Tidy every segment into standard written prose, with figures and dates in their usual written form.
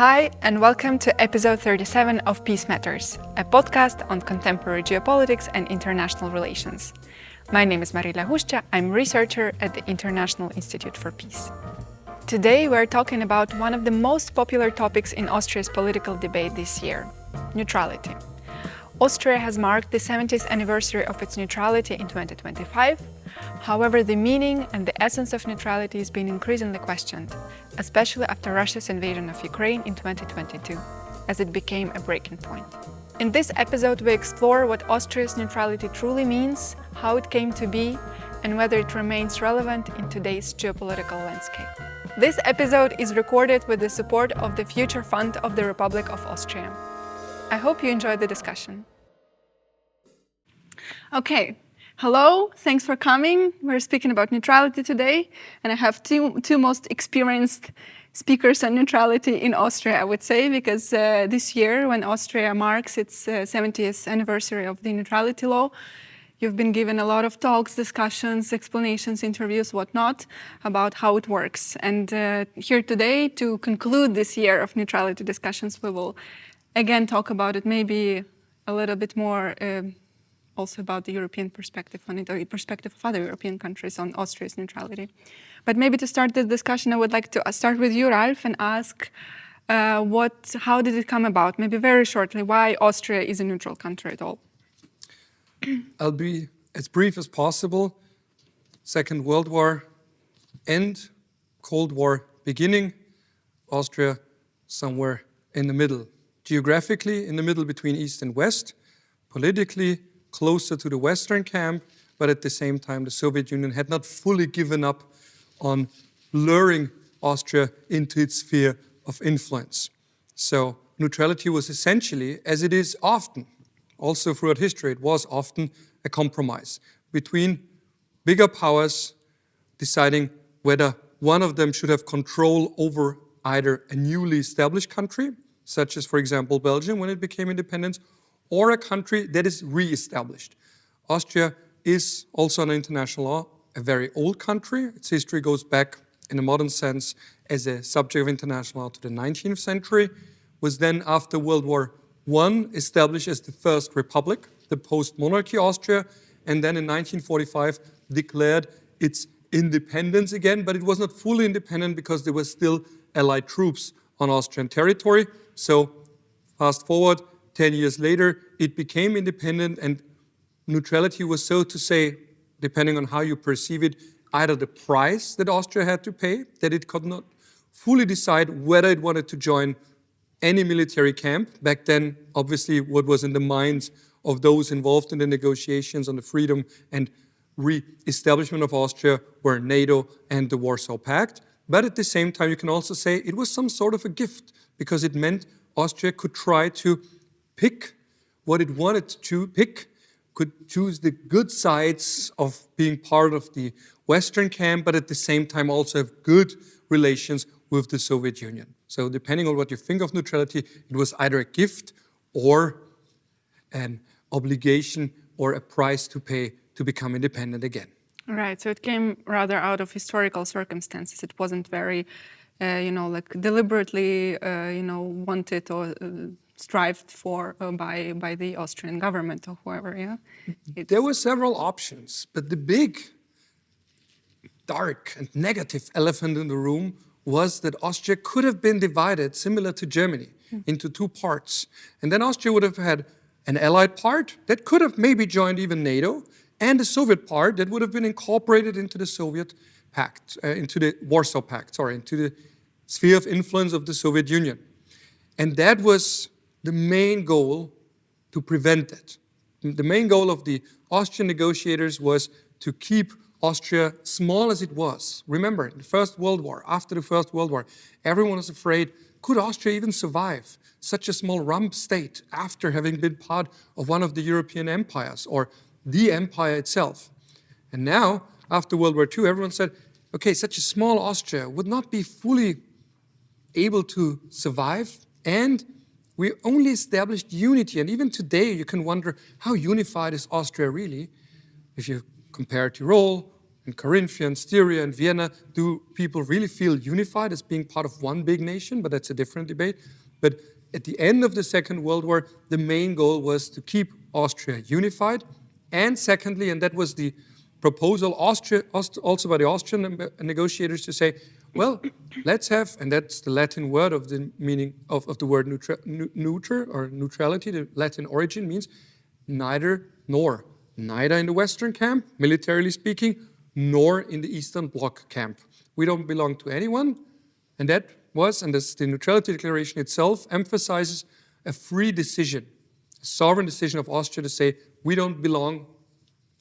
Hi, and welcome to episode 37 of Peace Matters, a podcast on contemporary geopolitics and international relations. My name is Marila Huszcza. I'm a researcher at the International Institute for Peace. Today we're talking about one of the most popular topics in Austria's political debate this year, neutrality. Austria has marked the 70th anniversary of its neutrality in 2025. However, the meaning and the essence of neutrality is being increasingly questioned, especially after Russia's invasion of Ukraine in 2022, as it became a breaking point. In this episode, we explore what Austria's neutrality truly means, how it came to be, and whether it remains relevant in today's geopolitical landscape. This episode is recorded with the support of the Future Fund of the Republic of Austria. I hope you enjoyed the discussion. Okay. Hello, thanks for coming. We're speaking about neutrality today, and I have two most experienced speakers on neutrality in Austria, I would say, because this year, when Austria marks its 70th anniversary of the neutrality law, you've been given a lot of talks, discussions, explanations, interviews, whatnot, about how it works. And here today, to conclude this year of neutrality discussions, we will again talk about it, maybe a little bit more also about the European perspective on it, or the perspective of other European countries on Austria's neutrality. But maybe to start the discussion, I would like to start with you, Ralf, and ask how did it come about? Maybe very shortly, why Austria is a neutral country at all? I'll be as brief as possible. Second World War end, Cold War beginning, Austria somewhere in the middle. Geographically, in the middle between East and West, politically, closer to the Western camp, but at the same time, the Soviet Union had not fully given up on luring Austria into its sphere of influence. So neutrality was essentially, as it is often, also throughout history, it was often a compromise between bigger powers deciding whether one of them should have control over either a newly established country, such as, for example, Belgium when it became independent, or a country that is re-established. Austria is also under international law a very old country. Its history goes back, in a modern sense, as a subject of international law to the 19th century, was then, after World War I, established as the first republic, the post-monarchy Austria, and then in 1945 declared its independence again, but it was not fully independent because there were still Allied troops on Austrian territory. So, fast forward, 10 years later, it became independent, and neutrality was, so to say, depending on how you perceive it, either the price that Austria had to pay, that it could not fully decide whether it wanted to join any military camp. Back then, obviously, what was in the minds of those involved in the negotiations on the freedom and re-establishment of Austria were NATO and the Warsaw Pact. But at the same time, you can also say it was some sort of a gift, because it meant Austria could try to pick what it wanted to pick, could choose the good sides of being part of the Western camp, but at the same time also have good relations with the Soviet Union. So depending on what you think of neutrality, it was either a gift or an obligation or a price to pay to become independent again. Right, so it came rather out of historical circumstances. It wasn't very, deliberately, wanted or strived for by the Austrian government or whoever, yeah? There were several options, but the big, dark and negative elephant in the room was that Austria could have been divided, similar to Germany, into two parts. And then Austria would have had an Allied part that could have maybe joined even NATO, and a Soviet part that would have been incorporated into the Soviet Pact, into the Warsaw Pact, into the sphere of influence of the Soviet Union. And that was the main goal to prevent that. The main goal of the Austrian negotiators was to keep Austria small as it was. Remember, in the First World War, after the First World War, everyone was afraid, could Austria even survive such a small rump state after having been part of one of the European empires or the empire itself? And now, after World War II, everyone said, okay, such a small Austria would not be fully able to survive, and we only established unity. And even today, you can wonder, how unified is Austria really? If you compare Tyrol, in Carinthia and Styria and Vienna, do people really feel unified as being part of one big nation? But that's a different debate. But at the end of the Second World War, the main goal was to keep Austria unified. And secondly, and that was the proposal also by the Austrian negotiators, to say, well, let's have, and that's the Latin word of the meaning of the word neuter or neutrality, the Latin origin means neither nor. Neither in the Western camp, militarily speaking, nor in the Eastern Bloc camp. We don't belong to anyone, and that was, and this, the Neutrality Declaration itself emphasizes a free decision, a sovereign decision of Austria to say, we don't belong,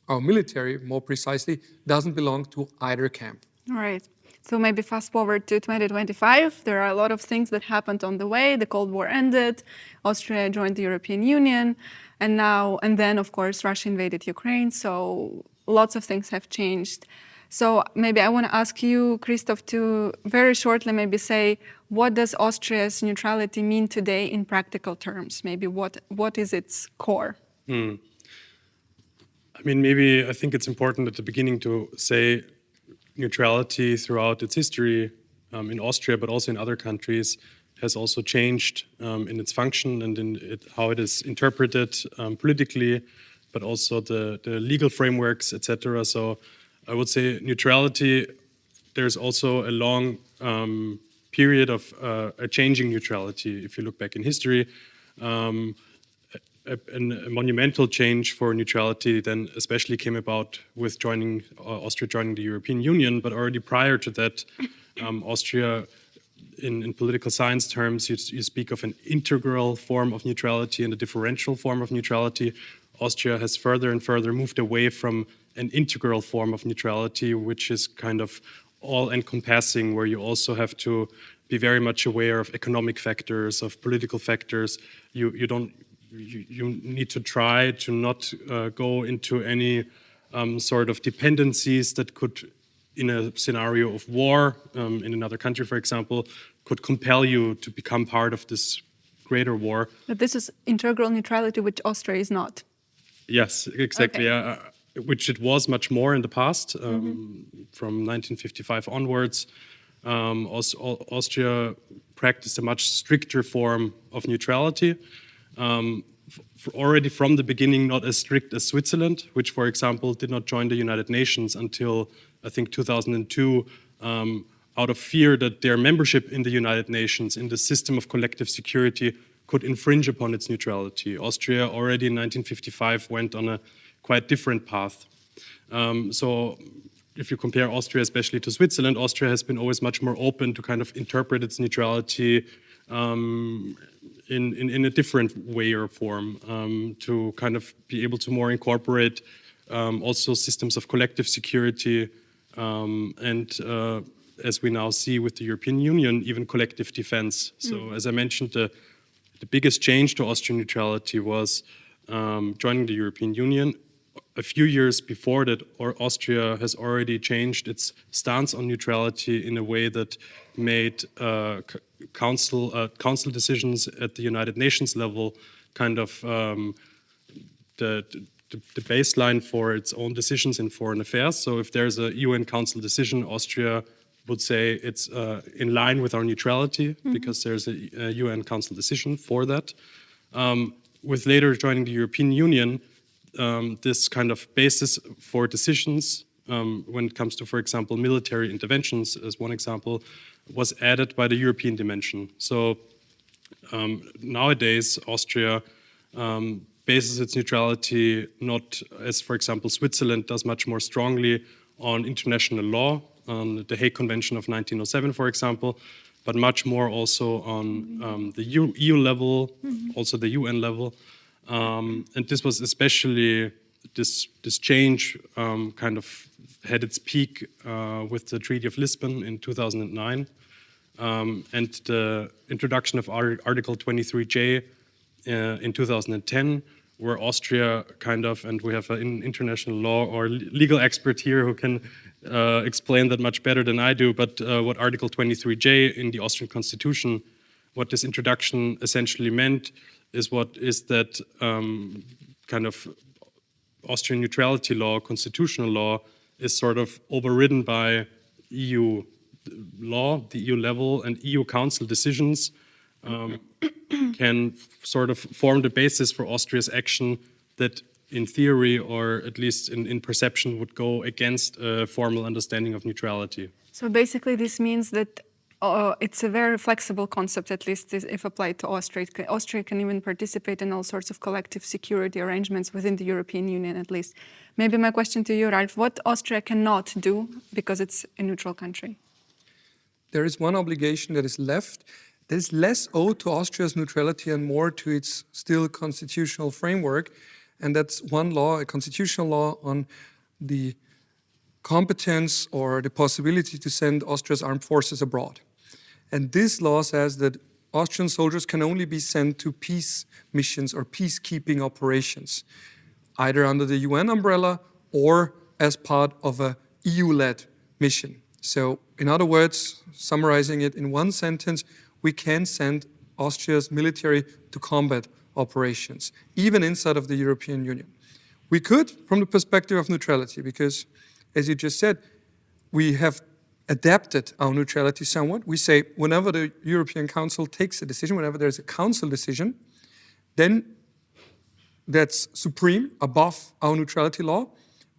our military, more precisely, doesn't belong to either camp. All right. So maybe fast forward to 2025, there are a lot of things that happened on the way. The Cold War ended, Austria joined the European Union, and then of course Russia invaded Ukraine, so lots of things have changed. So maybe I want to ask you, Christoph, to very shortly maybe say, what does Austria's neutrality mean today in practical terms? Maybe what is its core? I mean, maybe I think it's important at the beginning to say neutrality throughout its history in Austria, but also in other countries, has also changed in its function and in how it is interpreted politically, but also the legal frameworks, etc. So I would say neutrality, there's also a long period of a changing neutrality. If you look back in history, a monumental change for neutrality then especially came about with Austria joining the European Union, but already prior to that, Austria, in political science terms, you speak of an integral form of neutrality and a differential form of neutrality. Austria has further and further moved away from an integral form of neutrality, which is kind of all-encompassing, where you also have to be very much aware of economic factors, of political factors. You need to try to not go into any sort of dependencies that could, in a scenario of war in another country, for example, could compel you to become part of this greater war. But this is integral neutrality, which Austria is not. Yes, exactly. Okay. Which it was much more in the past, from 1955 onwards. Austria practiced a much stricter form of neutrality. Already from the beginning, not as strict as Switzerland, which, for example, did not join the United Nations until, I think, 2002, out of fear that their membership in the United Nations, in the system of collective security, could infringe upon its neutrality. Austria already in 1955 went on a quite different path. So if you compare Austria especially to Switzerland, Austria has been always much more open to kind of interpret its neutrality in a different way or form, to kind of be able to more incorporate also systems of collective security and as we now see with the European Union, even collective defense. So as I mentioned, the biggest change to Austrian neutrality was joining the European Union. A few years before that, Austria has already changed its stance on neutrality in a way that made council decisions at the United Nations level kind of the baseline for its own decisions in foreign affairs. So if there's a UN Council decision, Austria would say it's in line with our neutrality because there's a UN Council decision for that. With later joining the European Union, this kind of basis for decisions when it comes to, for example, military interventions, as one example, was added by the European dimension. So nowadays, Austria bases its neutrality not as, for example, Switzerland does much more strongly on international law, on the Hague Convention of 1907, for example, but much more also on the EU level, also the UN level. And this was especially, this change kind of had its peak with the Treaty of Lisbon in 2009 and the introduction of Article 23J in 2010, where Austria kind of, and we have an international law or legal expert here who can explain that much better than I do, but what Article 23J in the Austrian Constitution, what this introduction essentially meant is that kind of Austrian neutrality law, constitutional law, is sort of overridden by EU law, the EU level, and EU Council decisions can sort of form the basis for Austria's action that in theory, or at least in perception, would go against a formal understanding of neutrality. So basically this means that it's a very flexible concept, at least if applied to Austria. Austria can even participate in all sorts of collective security arrangements within the European Union, at least. Maybe my question to you, Ralf, what Austria cannot do because it's a neutral country? There is one obligation that is left. There is less owed to Austria's neutrality and more to its still constitutional framework. And that's one law, a constitutional law on the competence or the possibility to send Austria's armed forces abroad. And this law says that Austrian soldiers can only be sent to peace missions or peacekeeping operations, either under the UN umbrella or as part of a EU-led mission. So, in other words, summarizing it in one sentence, we can send Austria's military to combat operations, even inside of the European Union. We could, from the perspective of neutrality, because, as you just said, we have adapted our neutrality somewhat. We say whenever the European Council takes a decision, whenever there's a council decision, then that's supreme, above our neutrality law.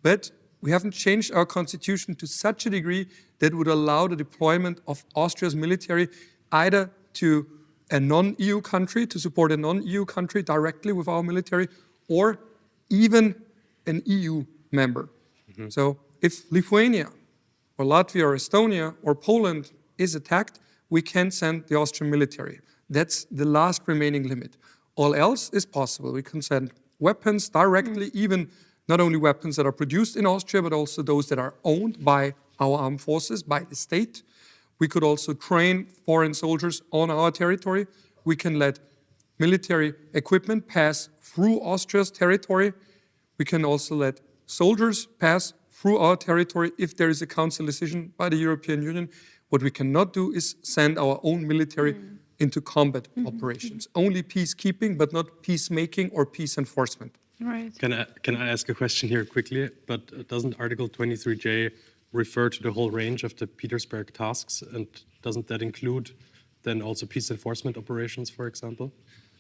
But we haven't changed our constitution to such a degree that would allow the deployment of Austria's military either to a non-EU country, to support a non-EU country directly with our military, or even an EU member. Mm-hmm. So if Lithuania or Latvia or Estonia or Poland is attacked, we can send the Austrian military. That's the last remaining limit. All else is possible. We can send weapons directly, even not only weapons that are produced in Austria, but also those that are owned by our armed forces, by the state. We could also train foreign soldiers on our territory. We can let military equipment pass through Austria's territory. We can also let soldiers pass through our territory if there is a council decision by the European Union. What we cannot do is send our own military into combat operations. Only peacekeeping, but not peacemaking or peace enforcement. Right. Can I ask a question here quickly? But doesn't Article 23J refer to the whole range of the Petersberg tasks, and doesn't that include then also peace enforcement operations, for example?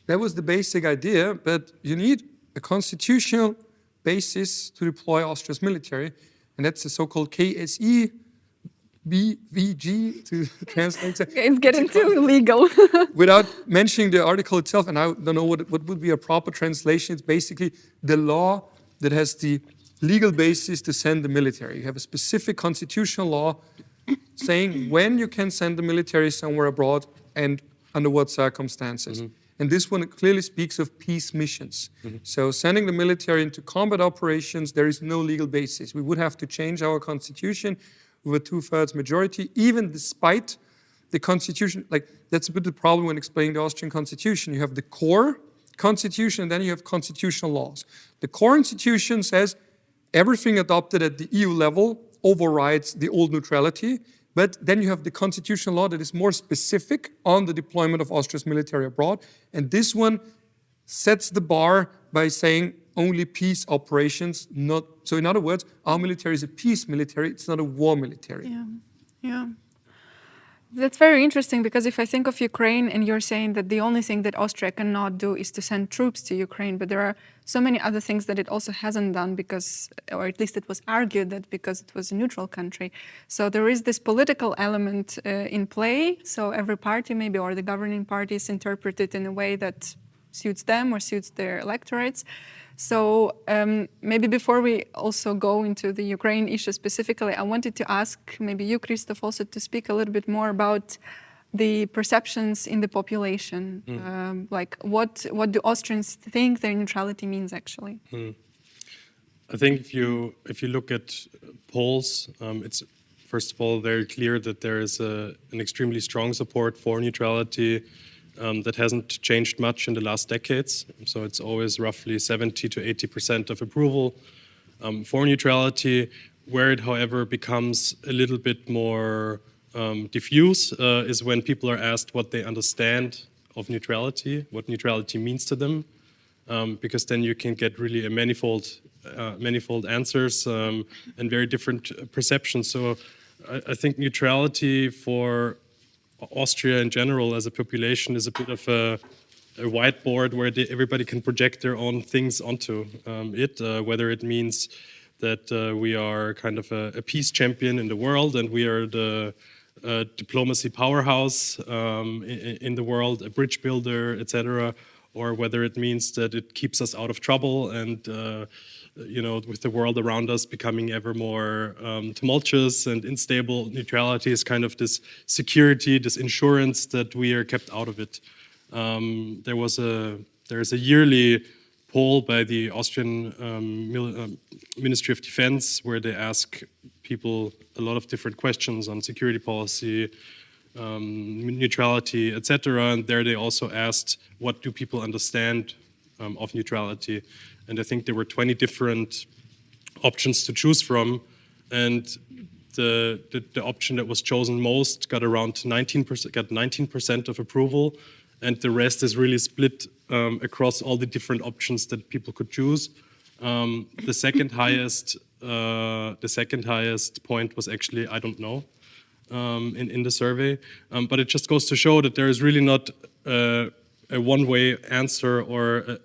That was the basic idea, but you need a constitutional basis to deploy Austria's military, and that's the so-called KSE BVG to translate. It's getting too legal. Without mentioning the article itself, and I don't know what would be a proper translation, it's basically the law that has the legal basis to send the military. You have a specific constitutional law saying when you can send the military somewhere abroad and under what circumstances. Mm-hmm. And this one clearly speaks of peace missions. Mm-hmm. So sending the military into combat operations, there is no legal basis. We would have to change our constitution with a 2/3 majority, even despite the constitution. Like, that's a bit the problem when explaining the Austrian constitution. You have the core constitution, and then you have constitutional laws. The core institution says everything adopted at the EU level overrides the old neutrality, but then you have the constitutional law that is more specific on the deployment of Austria's military abroad, and this one sets the bar by saying only peace operations, not. So in other words, our military is a peace military, it's not a war military. Yeah. That's very interesting, because if I think of Ukraine and you're saying that the only thing that Austria cannot do is to send troops to Ukraine, but there are so many other things that it also hasn't done because, or at least it was argued that because it was a neutral country. So there is this political element in play. So every party maybe, or the governing parties, interpret it in a way that suits them or suits their electorates. So maybe before we also go into the Ukraine issue specifically, I wanted to ask maybe you, Christoph, also to speak a little bit more about the perceptions in the population. Like what do Austrians think their neutrality means actually? I think if you look at polls, it's first of all very clear that there is an extremely strong support for neutrality. That hasn't changed much in the last decades. So it's always roughly 70 to 80% of approval for neutrality. Where it, however, becomes a little bit more diffuse is when people are asked what they understand of neutrality, what neutrality means to them, because then you can get really a manifold manifold answers and very different perceptions. So I think neutrality for Austria in general as a population is a bit of a whiteboard where everybody can project their own things onto it, whether it means that we are kind of a peace champion in the world and we are the diplomacy powerhouse in the world, a bridge builder, etc., or whether it means that it keeps us out of trouble and with the world around us becoming ever more tumultuous and unstable. Neutrality is kind of this security, this insurance that we are kept out of it. There's a yearly poll by the Austrian Ministry of Defense where they ask people a lot of different questions on security policy, neutrality, etc. And there they also asked, what do people understand of neutrality? And I think there were 20 different options to choose from. And the option that was chosen most got around 19% of approval. And the rest is really split across all the different options that people could choose. The second highest point was actually I don't know in the survey, but it just goes to show that there is really not a one-way answer or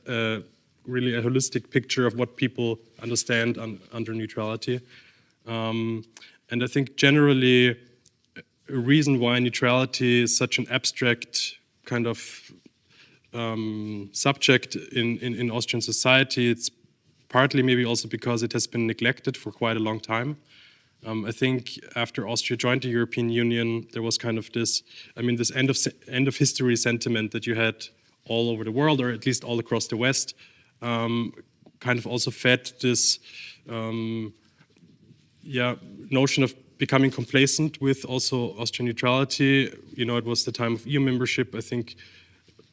really a holistic picture of what people understand under neutrality. And I think generally a reason why neutrality is such an abstract kind of subject in Austrian society, it's partly maybe also because it has been neglected for quite a long time. I think after Austria joined the European Union, there was kind of this end of history sentiment that you had all over the world, or at least all across the West, kind of also fed this notion of becoming complacent with also Austrian neutrality. It was the time of EU membership. I think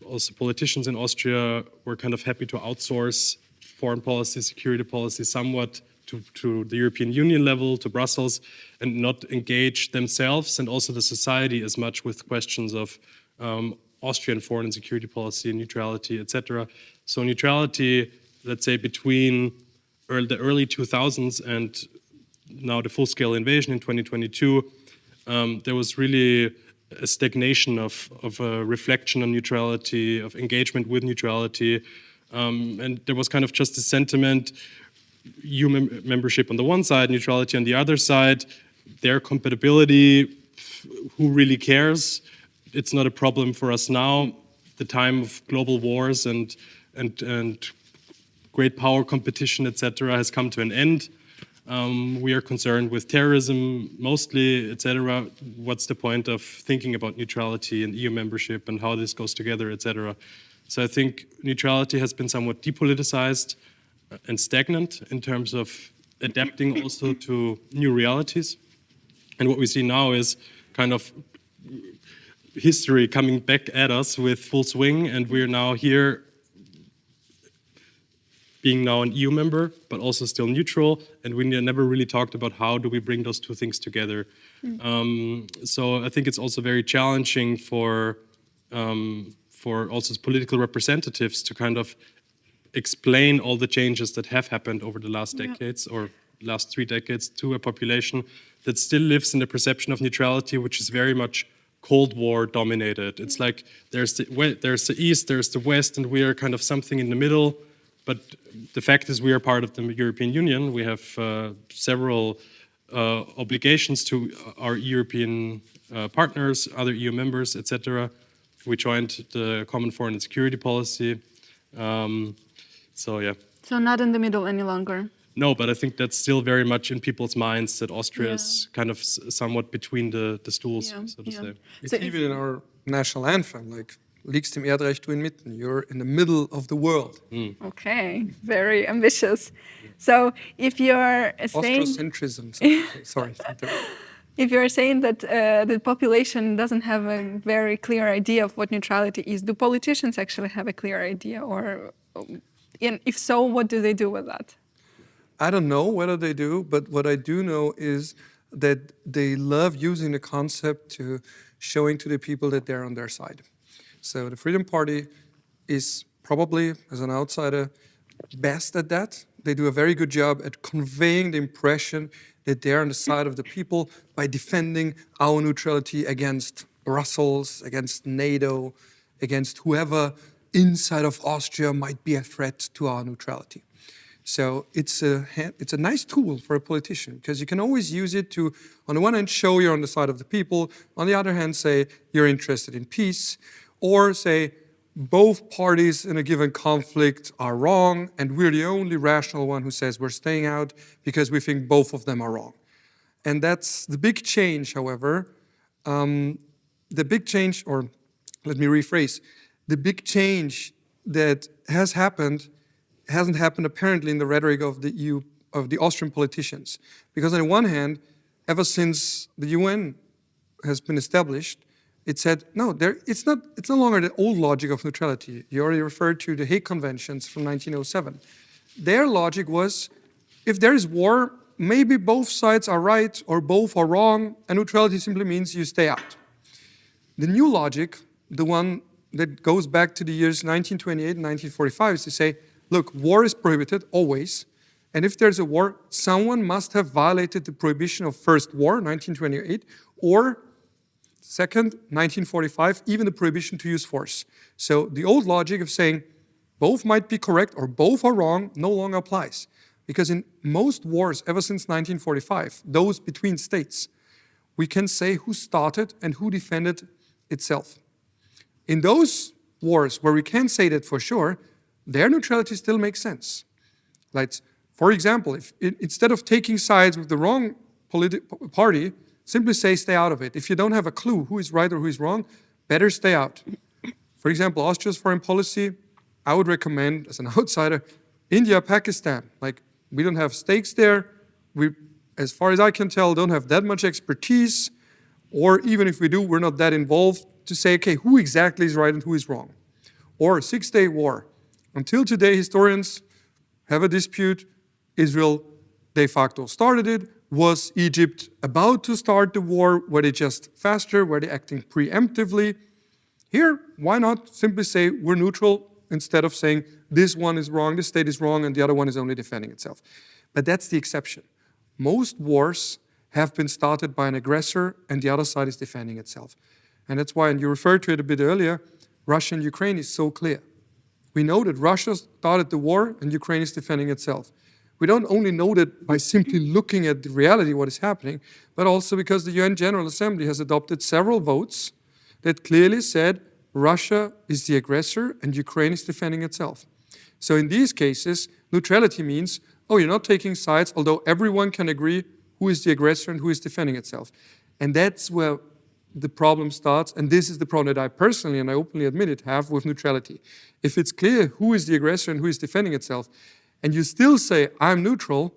also politicians in Austria were kind of happy to outsource foreign policy, security policy somewhat to the European Union level, to Brussels, and not engage themselves and also the society as much with questions of Austrian foreign and security policy, neutrality, etc. So neutrality, let's say between the early 2000s and now the full-scale invasion in 2022, there was really a stagnation of a reflection on neutrality, of engagement with neutrality, and there was kind of just a sentiment, EU membership on the one side, neutrality on the other side, their compatibility, who really cares? It's not a problem for us now. The time of global wars and great power competition, etc., has come to an end. We are concerned with terrorism mostly, etc. What's the point of thinking about neutrality and EU membership and how this goes together, etc.? So I think neutrality has been somewhat depoliticized and stagnant in terms of adapting also to new realities. And what we see now is kind of history coming back at us with full swing, and we're now here being now an EU member, but also still neutral, and we never really talked about how do we bring those two things together. So I think it's also very challenging for also political representatives to kind of explain all the changes that have happened over the last decades or last 3 decades to a population that still lives in the perception of neutrality, which is very much Cold War dominated. It's like there's the East, there's the West, and we are kind of something in the middle. But the fact is we are part of the European Union. We have several obligations to our European partners, other EU members, etc. We joined the Common Foreign and Security Policy. So not in the middle any longer. No, but I think that's still very much in people's minds that Austria is kind of somewhat between the stools, so to say. It's even in our national anthem, like, liegst im Erdreich du inmitten. You're in the middle of the world. Okay, very ambitious. So if you're saying... Austrocentrism, sorry. If you're saying that the population doesn't have a very clear idea of what neutrality is, do politicians actually have a clear idea? Or if so, what do they do with that? I don't know whether they do, but what I do know is that they love using the concept to showing to the people that they're on their side. So the Freedom Party is probably, as an outsider, best at that. They do a very good job at conveying the impression that they're on the side of the people by defending our neutrality against Brussels, against NATO, against whoever inside of Austria might be a threat to our neutrality. So it's a nice tool for a politician, because you can always use it to, on the one hand, show you're on the side of the people, on the other hand, say you're interested in peace, or say both parties in a given conflict are wrong and we're the only rational one who says we're staying out because we think both of them are wrong. And that's the big change, however. The big change, or let me rephrase, the big change that has happened hasn't happened apparently in the rhetoric of the Austrian politicians. Because on the one hand, ever since the UN has been established, it said, no, it's no longer the old logic of neutrality. You already referred to the Hague Conventions from 1907. Their logic was, if there is war, maybe both sides are right or both are wrong, and neutrality simply means you stay out. The new logic, the one that goes back to the years 1928 and 1945, is to say, look, war is prohibited, always, and if there's a war, someone must have violated the prohibition of first war, 1928, or second, 1945, even the prohibition to use force. So the old logic of saying both might be correct or both are wrong no longer applies. Because in most wars ever since 1945, those between states, we can say who started and who defended itself. In those wars where we can say that for sure, their neutrality still makes sense. Like, for example, if instead of taking sides with the wrong party, simply say stay out of it. If you don't have a clue who is right or who is wrong, better stay out. For example, Austria's foreign policy, I would recommend, as an outsider, India, Pakistan. Like, we don't have stakes there. We, as far as I can tell, don't have that much expertise. Or even if we do, we're not that involved to say, okay, who exactly is right and who is wrong. Or Six-Day War. Until today, historians have a dispute. Israel de facto started it. Was Egypt about to start the war? Were they just faster? Were they acting preemptively? Here, why not simply say we're neutral instead of saying this one is wrong, this state is wrong, and the other one is only defending itself. But that's the exception. Most wars have been started by an aggressor and the other side is defending itself. And that's why, and you referred to it a bit earlier, Russia and Ukraine is so clear. We know that Russia started the war and Ukraine is defending itself. We don't only know that by simply looking at the reality, what is happening, but also because the UN General Assembly has adopted several votes that clearly said Russia is the aggressor and Ukraine is defending itself. So in these cases, neutrality means, oh, you're not taking sides, although everyone can agree who is the aggressor and who is defending itself. And that's where the problem starts, and this is the problem that I personally, and I openly admit it, have with neutrality. If it's clear who is the aggressor and who is defending itself, and you still say, I'm neutral,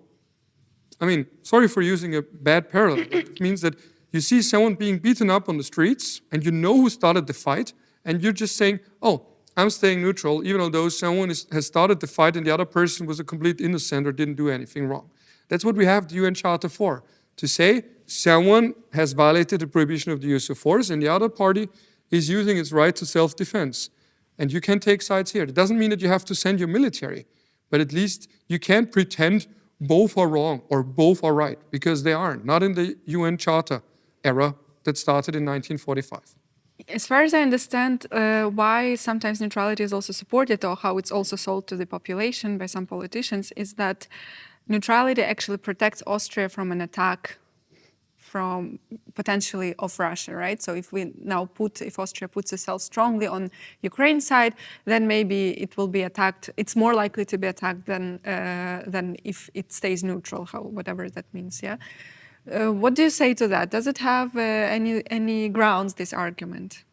I mean, sorry for using a bad parallel, but it means that you see someone being beaten up on the streets, and you know who started the fight, and you're just saying, oh, I'm staying neutral, even although someone has started the fight and the other person was a complete innocent or didn't do anything wrong. That's what we have the UN Charter for, to say someone has violated the prohibition of the use of force, and the other party is using its right to self-defense. And you can take sides here. It doesn't mean that you have to send your military, but at least you can't pretend both are wrong or both are right, because they aren't. Not in the UN Charter era that started in 1945. As far as I understand, why sometimes neutrality is also supported, or how it's also sold to the population by some politicians, is that neutrality actually protects Austria from an attack from potentially of Russia, right? So if we now if Austria puts itself strongly on Ukraine side, then maybe it will be attacked. It's more likely to be attacked than if it stays neutral, whatever that means. Yeah. What do you say to that? Does it have any grounds, this argument?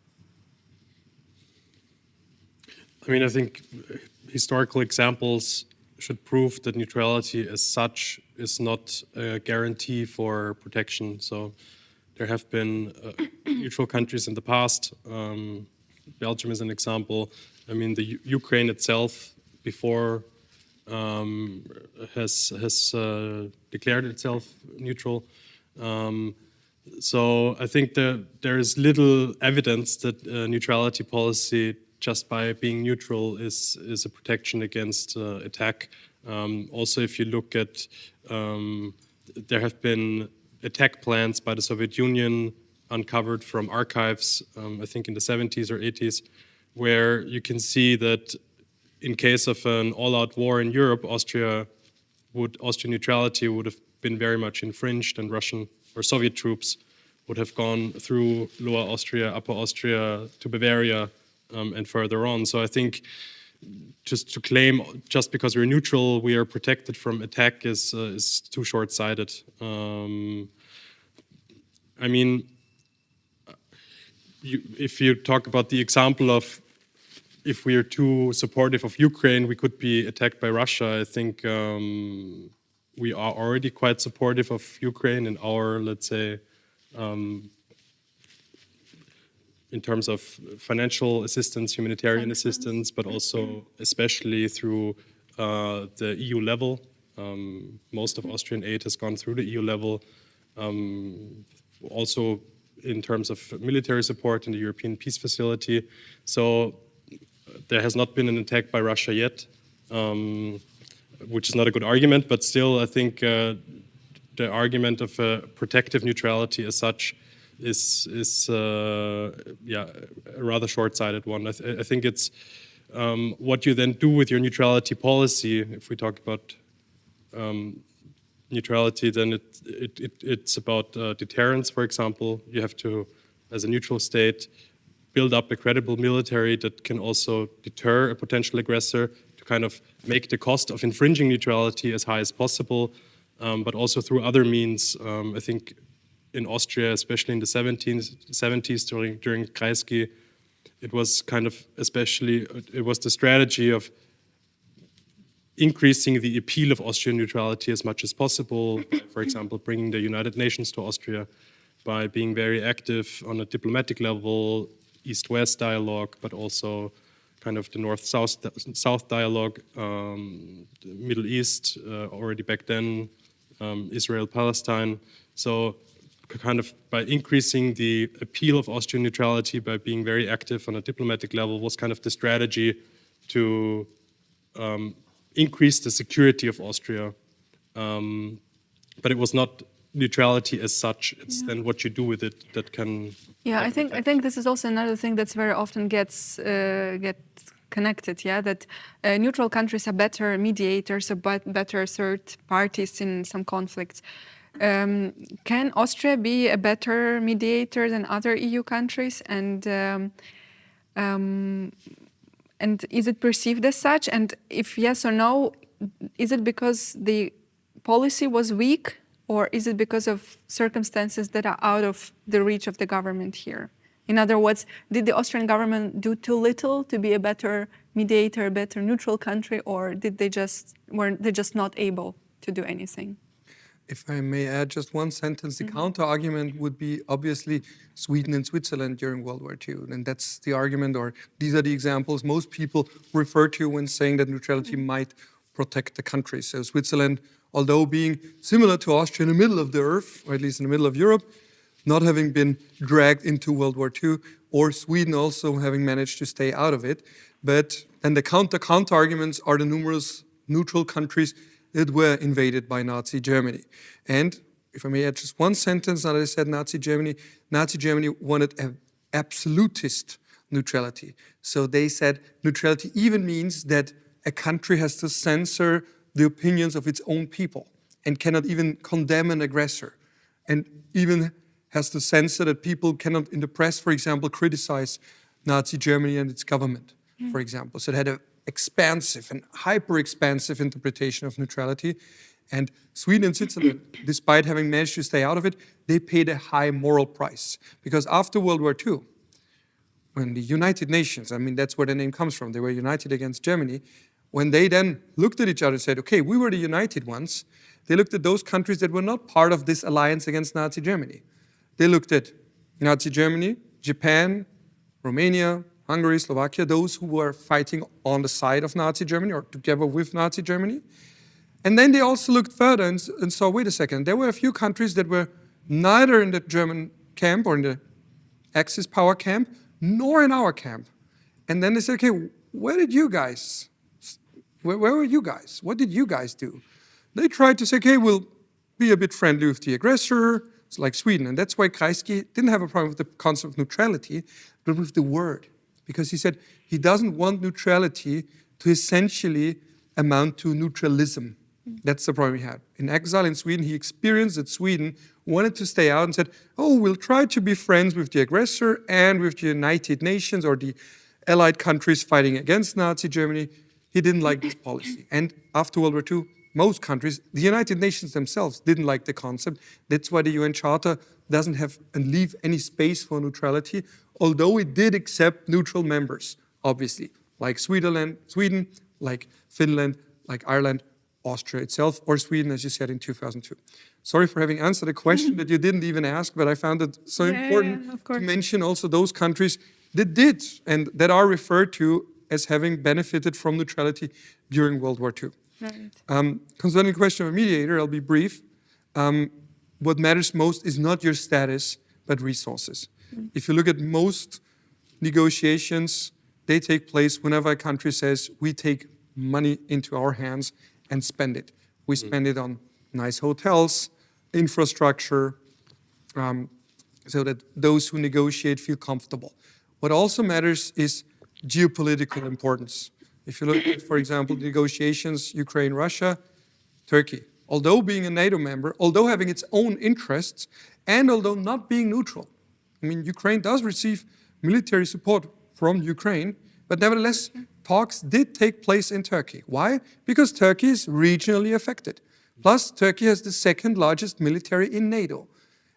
I mean, I think historical examples should prove that neutrality as such is not a guarantee for protection. So there have been neutral countries in the past. Belgium is an example. I mean, the Ukraine itself before has declared itself neutral. So I think that there is little evidence that neutrality policy just by being neutral is a protection against attack. Also, if you look at, there have been attack plans by the Soviet Union uncovered from archives, I think in the 70s or 80s, where you can see that in case of an all-out war in Europe, Austrian neutrality would have been very much infringed, and Russian or Soviet troops would have gone through Lower Austria, Upper Austria to Bavaria and further on. So I think just to claim just because we're neutral we are protected from attack is too short-sighted. I mean, if you talk about the example of if we are too supportive of Ukraine, we could be attacked by Russia. I think we are already quite supportive of Ukraine in our, let's say, in terms of financial assistance, humanitarian assistance, but also especially through the EU level. Most of Austrian aid has gone through the EU level. Also in terms of military support in the European Peace Facility. So there has not been an attack by Russia yet, which is not a good argument, but still I think the argument of protective neutrality as such is yeah, a rather short-sighted one. I think it's what you then do with your neutrality policy. If we talk about neutrality, then it's about deterrence, for example. You have to, as a neutral state, build up a credible military that can also deter a potential aggressor, to kind of make the cost of infringing neutrality as high as possible, but also through other means. I think in Austria, especially in the 70s during Kreisky, it was kind of it was the strategy of increasing the appeal of Austrian neutrality as much as possible. For example, bringing the United Nations to Austria by being very active on a diplomatic level, East-West dialogue, but also kind of the North-South dialogue, the Middle East, already back then, Israel-Palestine. So kind of by increasing the appeal of Austrian neutrality by being very active on a diplomatic level was kind of the strategy to increase the security of Austria. But it was not neutrality as such. It's then what you do with it that can. Yeah, I think this is also another thing that's very often gets connected. Yeah, that neutral countries are better mediators or better third parties in some conflicts. Can Austria be a better mediator than other EU countries? And is it perceived as such? And if yes or no, is it because the policy was weak, or is it because of circumstances that are out of the reach of the government here? In other words, did the Austrian government do too little to be a better mediator, a better neutral country, or were they just not able to do anything? If I may add just one sentence, the counter-argument would be obviously Sweden and Switzerland during World War II. And that's the argument, or these are the examples most people refer to when saying that neutrality might protect the country. So Switzerland, although being similar to Austria in the middle of the earth, or at least in the middle of Europe, not having been dragged into World War II, or Sweden also having managed to stay out of it. But then the counter-arguments are the numerous neutral countries that were invaded by Nazi Germany. And if I may add just one sentence, now that I said Nazi Germany wanted an absolutist neutrality. So they said neutrality even means that a country has to censor the opinions of its own people and cannot even condemn an aggressor, and even has to censor that people cannot, in the press, for example, criticize Nazi Germany and its government, for example. So it had an expansive and hyper-expansive interpretation of neutrality. And Sweden and Switzerland, despite having managed to stay out of it, they paid a high moral price. Because after World War II, when the United Nations, I mean, that's where the name comes from, they were united against Germany, when they then looked at each other and said, okay, we were the united ones, they looked at those countries that were not part of this alliance against Nazi Germany. They looked at Nazi Germany, Japan, Romania, Hungary, Slovakia, those who were fighting on the side of Nazi Germany or together with Nazi Germany. And then they also looked further and saw, wait a second, there were a few countries that were neither in the German camp or in the Axis power camp, nor in our camp. And then they said, okay, where were you guys? What did you guys do? They tried to say, okay, we'll be a bit friendly with the aggressor. It's like Sweden. And that's why Kreisky didn't have a problem with the concept of neutrality, but with the word. Because he said he doesn't want neutrality to essentially amount to neutralism. That's the problem he had. In exile in Sweden, he experienced that Sweden wanted to stay out and said, oh, we'll try to be friends with the aggressor and with the United Nations or the allied countries fighting against Nazi Germany. He didn't like this policy. And after World War II, most countries, the United Nations themselves, didn't like the concept. That's why the UN Charter doesn't have and leave any space for neutrality, although it did accept neutral members, obviously, like Sweden, like Finland, like Ireland, Austria itself, or Sweden, as you said, in 2002. Sorry for having answered a question that you didn't even ask, but I found it so important to mention also those countries that did and that are referred to as having benefited from neutrality during World War II. Right. Concerning the question of a mediator, I'll be brief. What matters most is not your status, but resources. If you look at most negotiations, they take place whenever a country says, we take money into our hands and spend it. We spend it on nice hotels, infrastructure, so that those who negotiate feel comfortable. What also matters is geopolitical importance. If you look at, for example, the negotiations, Ukraine, Russia, Turkey, although being a NATO member, although having its own interests, and although not being neutral. I mean, Ukraine does receive military support from Ukraine, but nevertheless, talks did take place in Turkey. Why? Because Turkey is regionally affected. Plus, Turkey has the second largest military in NATO.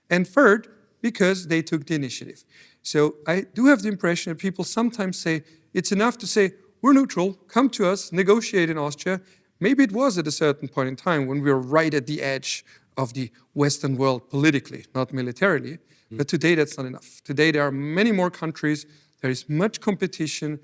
And third, because they took the initiative. So I do have the impression that people sometimes say, it's enough to say, we're neutral, come to us, negotiate in Austria. Maybe it was at a certain point in time when we were right at the edge of the Western world politically, not militarily. But today that's not enough. Today there are many more countries, there is much competition,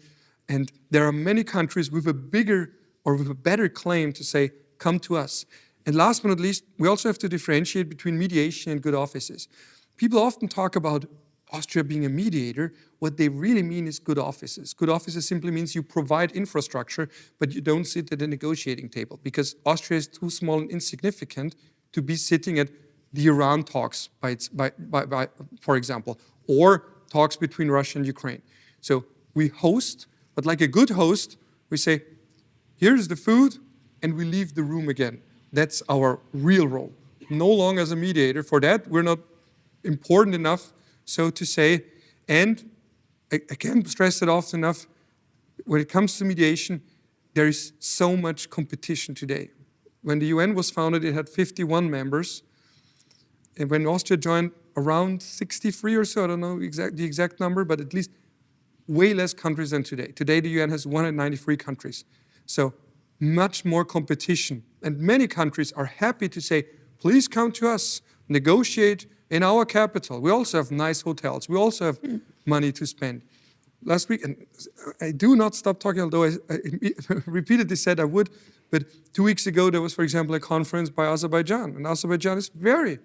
and there are many countries with a bigger or with a better claim to say, come to us. And last but not least, we also have to differentiate between mediation and good offices. People often talk about Austria being a mediator. What they really mean is good offices. Good offices simply means you provide infrastructure, but you don't sit at a negotiating table because Austria is too small and insignificant to be sitting at the Iran talks, for example, or talks between Russia and Ukraine. So we host, but like a good host, we say, here's the food, and we leave the room again. That's our real role. No longer as a mediator. For that, we're not important enough, so to say. And I can't stress it often enough, when it comes to mediation, there is so much competition today. When the UN was founded, it had 51 members. And when Austria joined, around 63 or so, I don't know the exact number, but at least way less countries than today. Today, the UN has 193 countries. So much more competition. And many countries are happy to say, please come to us, negotiate in our capital. We also have nice hotels. We also have money to spend. Last week, and I do not stop talking, although I repeatedly said I would, but 2 weeks ago, there was, for example, a conference by Azerbaijan. And Azerbaijan is very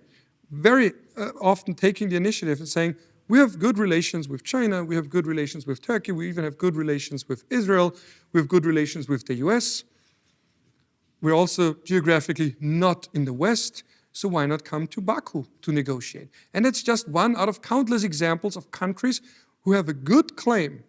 often taking the initiative and saying, we have good relations with China, we have good relations with Turkey, we even have good relations with Israel, we have good relations with the US. We're also geographically not in the West, so why not come to Baku to negotiate? And it's just one out of countless examples of countries who have a good claim,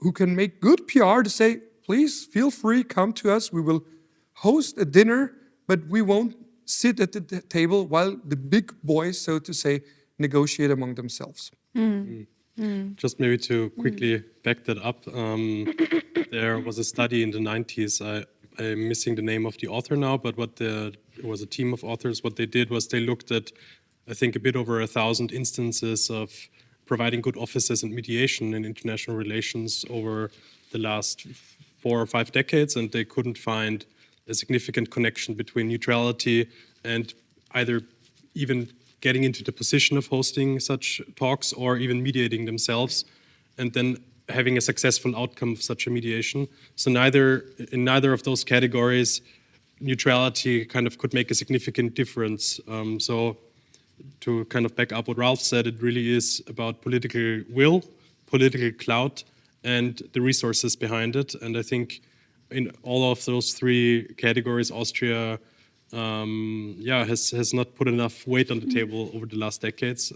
who can make good PR to say, please feel free, come to us, we will host a dinner, but we won't sit at the table while the big boys, so to say, negotiate among themselves. Just maybe to quickly back that up, there was a study in the 90s, I'm missing the name of the author now, but it was a team of authors. What they did was they looked at, I think, a bit over 1,000 instances of providing good offices and mediation in international relations over the last 4 or 5 decades, and they couldn't find a significant connection between neutrality and either even getting into the position of hosting such talks or even mediating themselves and then having a successful outcome of such a mediation. So in neither of those categories, neutrality kind of could make a significant difference. So to kind of back up what Ralph said, it really is about political will, political clout, and the resources behind it. And I think in all of those three categories, Austria has not put enough weight on the table over the last decades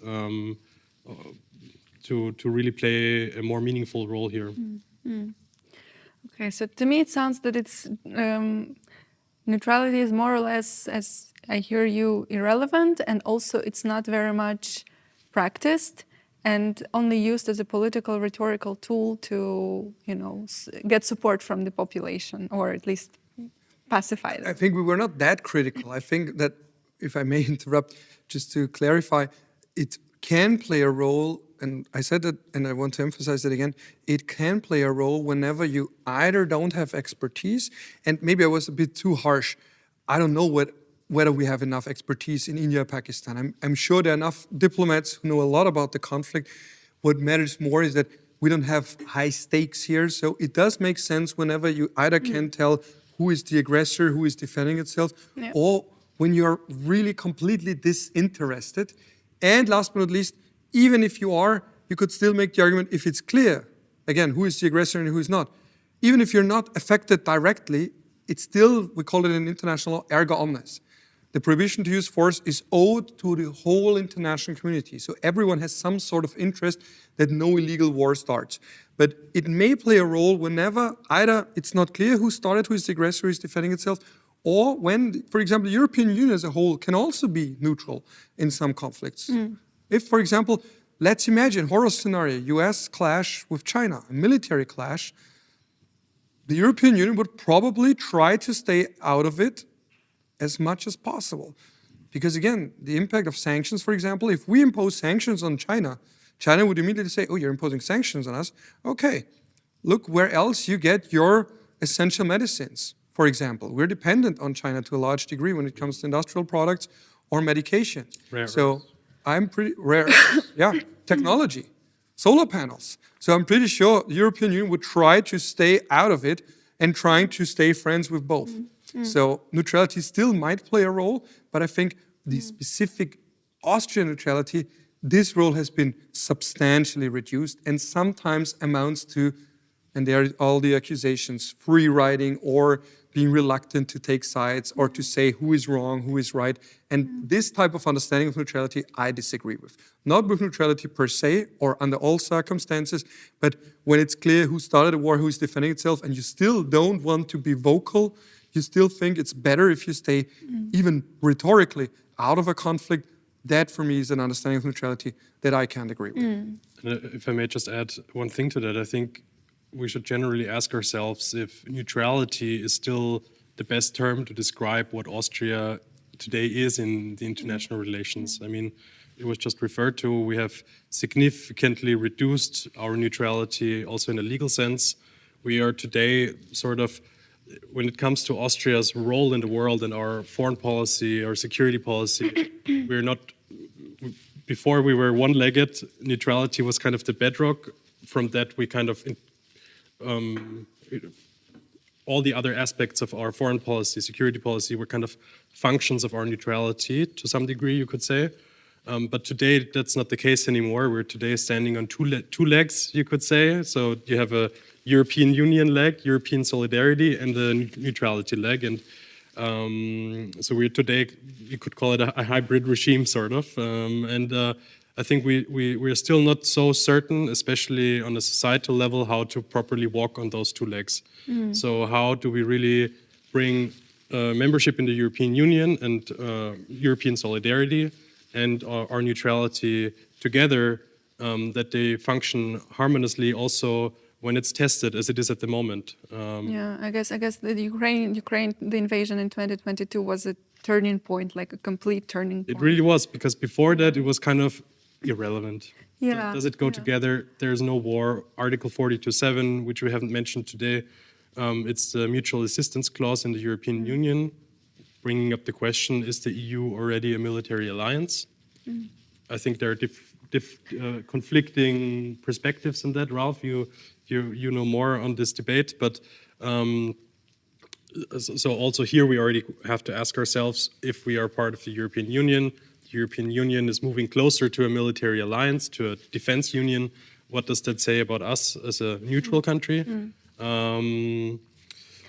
to really play a more meaningful role here. Okay, so to me it sounds that it's neutrality is more or less, as I hear you, irrelevant, and also it's not very much practiced and only used as a political rhetorical tool to, get support from the population, or at least pacify them. I think we were not that critical. I think that, if I may interrupt, just to clarify, it can play a role, and I said that, and I want to emphasize it again, it can play a role whenever you either don't have expertise, and maybe I was a bit too harsh. I don't know whether we have enough expertise in India, Pakistan. I'm sure there are enough diplomats who know a lot about the conflict. What matters more is that we don't have high stakes here, so it does make sense whenever you either can tell who is the aggressor, who is defending itself, or when you're really completely disinterested. And last but not least, even if you are, you could still make the argument if it's clear, again, who is the aggressor and who is not. Even if you're not affected directly, it's still, we call it in international law, erga omnes. The prohibition to use force is owed to the whole international community. So everyone has some sort of interest that no illegal war starts. But it may play a role whenever either it's not clear who started, who is the aggressor, who is defending itself, or when, for example, the European Union as a whole can also be neutral in some conflicts. If, for example, let's imagine horror scenario, US clash with China, a military clash, the European Union would probably try to stay out of it as much as possible. Because again, the impact of sanctions, for example, if we impose sanctions on China, China would immediately say, oh, you're imposing sanctions on us. Okay, look where else you get your essential medicines, for example. We're dependent on China to a large degree when it comes to industrial products or medication. So I'm pretty rare, technology, solar panels. So I'm pretty sure the European Union would try to stay out of it and trying to stay friends with both. So neutrality still might play a role, but I think the specific Austrian neutrality, this role has been substantially reduced and sometimes amounts to, and there are all the accusations, free riding or being reluctant to take sides or to say who is wrong, who is right. And this type of understanding of neutrality, I disagree with. Not with neutrality per se or under all circumstances, but when it's clear who started a war, who is defending itself, and you still don't want to be vocal, you still think it's better if you stay even rhetorically out of a conflict. That, for me, is an understanding of neutrality that I can't agree with. If I may just add one thing to that, I think we should generally ask ourselves if neutrality is still the best term to describe what Austria today is in the international relations. I mean, it was just referred to, we have significantly reduced our neutrality also in a legal sense. We are today sort of, when it comes to Austria's role in the world and our foreign policy, our security policy, we're not, before we were one-legged, neutrality was kind of the bedrock. From that we kind of, all the other aspects of our foreign policy, security policy were kind of functions of our neutrality to some degree, you could say. But today that's not the case anymore. We're today standing on two legs, you could say. So you have a European Union leg, European solidarity, and the neutrality leg. And so we're today, you could call it a hybrid regime, sort of. I think we're still not so certain, especially on a societal level, how to properly walk on those two legs. So how do we really bring membership in the European Union and European solidarity and our neutrality together, that they function harmoniously also when it's tested, as it is at the moment. I guess the Ukraine, the invasion in 2022 was a turning point, like a complete turning point. It really was, because before that it was kind of irrelevant. Does it go together? There's no war. Article 42.7, which we haven't mentioned today, it's the mutual assistance clause in the European Union, bringing up the question, is the EU already a military alliance? I think there are conflicting perspectives on that. Ralph, you know more on this debate, but so also here we already have to ask ourselves if we are part of the European Union. The European Union is moving closer to a military alliance, to a defense union, what does that say about us as a neutral country?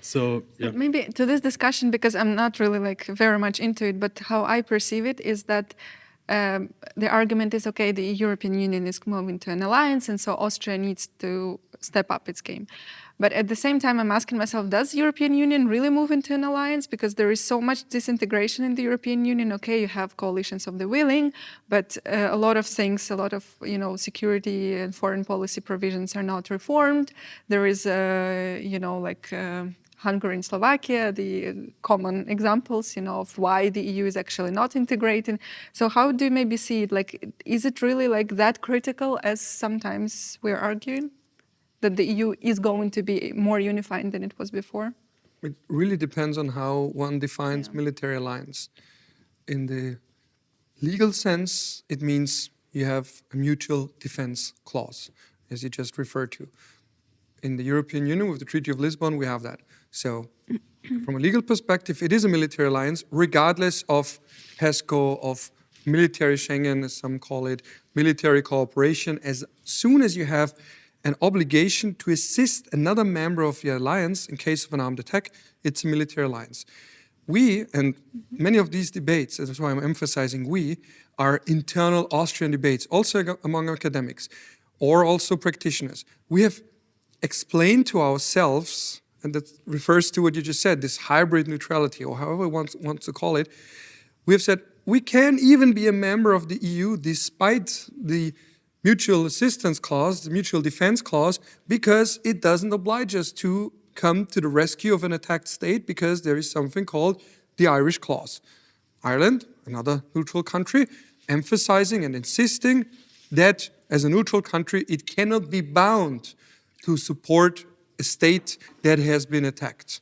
So yeah. But maybe to this discussion, because I'm not really like very much into it, but how I perceive it is that the argument is, okay, the European Union is moving to an alliance, and so Austria needs to step up its game. But at the same time, I'm asking myself, does the European Union really move into an alliance? Because there is so much disintegration in the European Union. Okay, you have coalitions of the willing, but a lot of things, a lot of security and foreign policy provisions are not reformed. There is, Hungary and Slovakia, the common examples, of why the EU is actually not integrating. So how do you maybe see it? Like, is it really like that critical as sometimes we're arguing? That the EU is going to be more unified than it was before? It really depends on how one defines military alliance. In the legal sense, it means you have a mutual defense clause, as you just referred to. In the European Union, with the Treaty of Lisbon, we have that. So from a legal perspective, it is a military alliance, regardless of PESCO, of military Schengen, as some call it, military cooperation. As soon as you have an obligation to assist another member of the alliance in case of an armed attack, it's a military alliance. We, and many of these debates, that's why I'm emphasizing we, are internal Austrian debates, also among academics, or also practitioners. We have explained to ourselves, and that refers to what you just said, this hybrid neutrality, or however one wants to call it, we have said we can even be a member of the EU despite the mutual assistance clause, the mutual defense clause, because it doesn't oblige us to come to the rescue of an attacked state, because there is something called the Irish clause. Ireland, another neutral country, emphasizing and insisting that as a neutral country, it cannot be bound to support a state that has been attacked.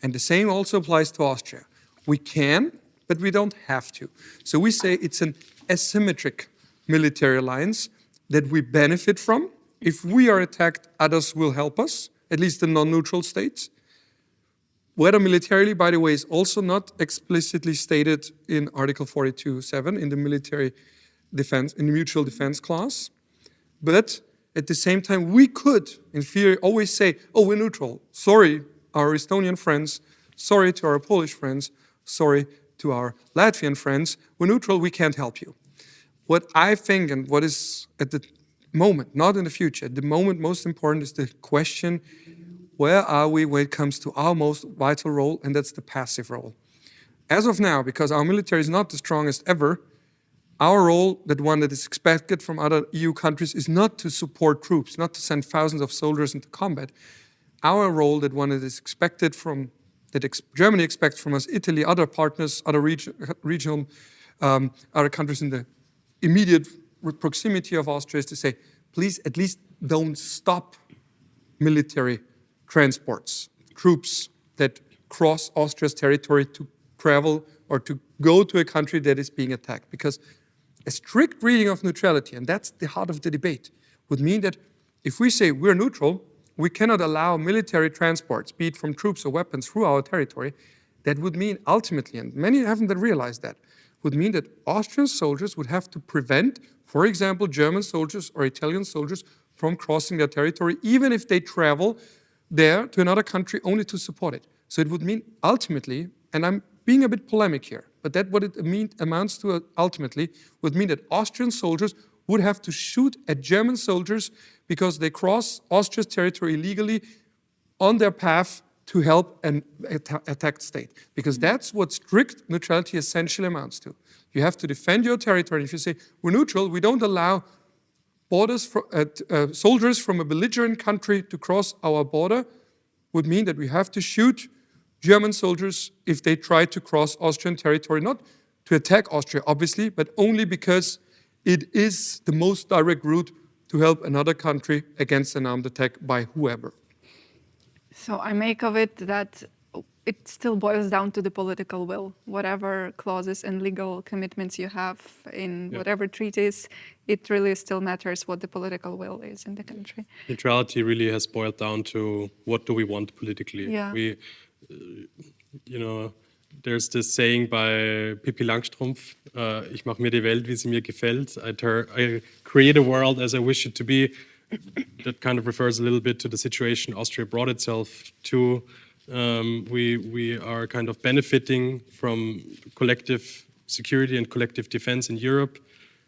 And the same also applies to Austria. We can, but we don't have to. So we say it's an asymmetric military alliance that we benefit from. If we are attacked, others will help us, at least the non-neutral states. Whether militarily, by the way, is also not explicitly stated in Article 42.7 in the military defense, in the mutual defense clause. But at the same time, we could, in theory, always say, oh, we're neutral. Sorry, our Estonian friends. Sorry to our Polish friends. Sorry to our Latvian friends. We're neutral, we can't help you. What I think, and what is at the moment, not in the future, at the moment most important is the question, where are we when it comes to our most vital role, and that's the passive role. As of now, because our military is not the strongest ever, our role, that one that is expected from other EU countries, is not to support troops, not to send thousands of soldiers into combat. Our role, that one that is expected from, Germany expects from us, Italy, other partners, other regional, other countries in the immediate proximity of Austria, is to say, please at least don't stop military transports, troops that cross Austria's territory to travel or to go to a country that is being attacked. Because a strict reading of neutrality, and that's the heart of the debate, would mean that if we say we're neutral, we cannot allow military transports, be it from troops or weapons, through our territory. That would mean ultimately, and many haven't realized that, would mean that Austrian soldiers would have to prevent, for example, German soldiers or Italian soldiers from crossing their territory, even if they travel there to another country only to support it. So it would mean ultimately, and I'm being a bit polemic here, but that what it amounts to ultimately would mean that Austrian soldiers would have to shoot at German soldiers because they cross Austria's territory illegally on their path to help an attacked state. Because that's what strict neutrality essentially amounts to. You have to defend your territory. If you say, we're neutral, we don't allow soldiers from a belligerent country to cross our border, would mean that we have to shoot German soldiers if they try to cross Austrian territory, not to attack Austria, obviously, but only because it is the most direct route to help another country against an armed attack by whoever. So I make of it that it still boils down to the political will. Whatever clauses and legal commitments you have in whatever treaties, it really still matters what the political will is in the country. Neutrality really has boiled down to what do we want politically. Yeah. There's this saying by Pippi Langstrumpf, ich mache mir die Welt, wie sie mir gefällt. I create a world as I wish it to be. that kind of refers a little bit to the situation Austria brought itself to. We are kind of benefiting from collective security and collective defense in Europe,